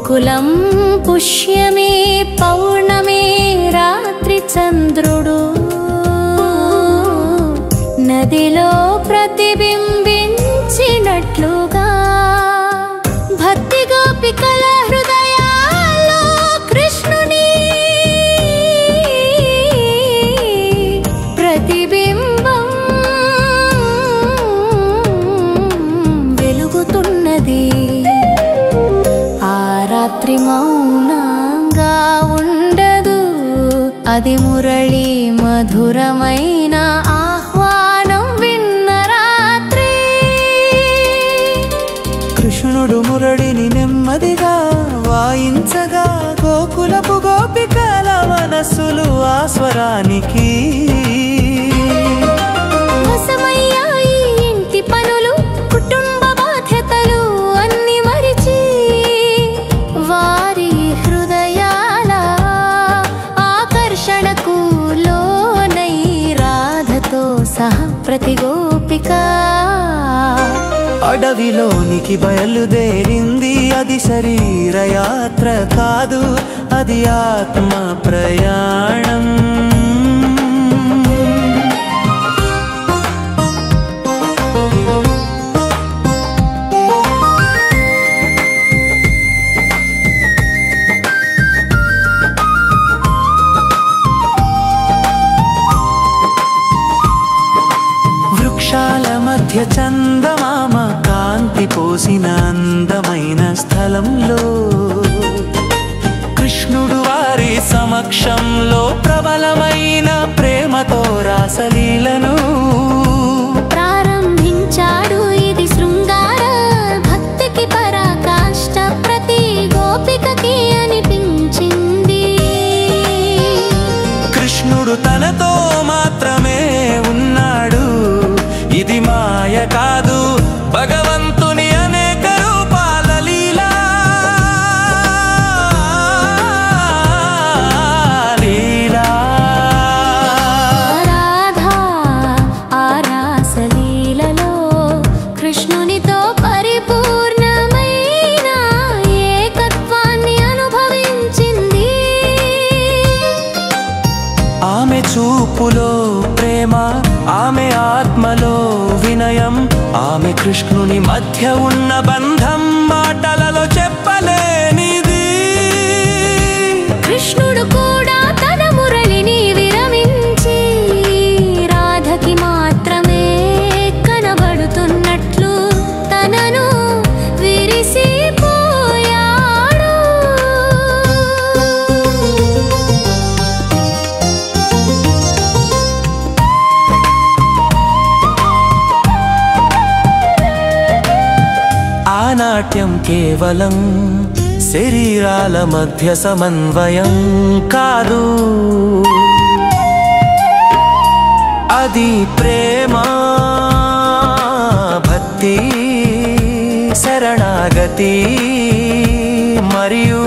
గోకులం పుష్యమే పౌర్ణమే రాత్రి చంద్రుడు నదిలో ప్రతిబింబించినట్లుగా భక్తి గోపికల హృదయాల్లో కృష్ణుని ప్రతిబింబం వెలుగుతున్నది. ఆ రాత్రి మౌనంగా ఉండదు, అది మురళి మధురమైన ఆహ్వానం విన్న రాత్రి. కృష్ణుడు మురళిని నెమ్మదిగా వాయించగా గోకులపు గోపికల మనస్సులు ఆ స్వరానికి వశమయ్యాయి. ఇంటి పనులు కుటుంబ బాధ్యతలు అన్ని మరిచి వారి హృదయాల ఆకర్షణకు లోనై రాధతో సహా ప్రతి గోపిక అడవిలోనికి బయలుదేరింది. అది శరీరయాత్ర కాదు, అది ఆత్మ ప్రయాణం. వృక్షాల మధ్య చందమామ కాంతి పోసిన అందమైన స్థలంలో కృష్ణుడు వారి సమక్షంలో ప్రబలమైన ప్రేమతో రాసలీలను ప్రారంభించాడు. ఇది శృంగార భక్తికి పరాకాష్ట ప్రతి గోపికకి అనిపించింది. కృష్ణుడు తనతో మాత్రమే ఉన్నాడు, ఇది మాయ కాదు, భగవంతుని అనేక రూపాల లీలా. రాధా ఆ రాసలీలలో కృష్ణునితో పరిపూర్ణమైన ఏకత్వాన్ని అనుభవించింది. ఆమె చూపులో ప్రేమ, ఆమె ఆత్మలో వినయం, ఆమె కృష్ణుని మధ్య ఉన్న బంధం మాటలలో చెప్పలేనిది. కృష్ణుడు కూడా తన మురళిని విరమించి రాధకి మాత్రమే కనబడుతున్నట్లు తనను విరిసిపోయాడు. ఆ నాట్యం కేవలం శరీరాల మధ్య సమన్వయం కాదు, అది ప్రేమ, భక్తి, శరణాగతి మరియు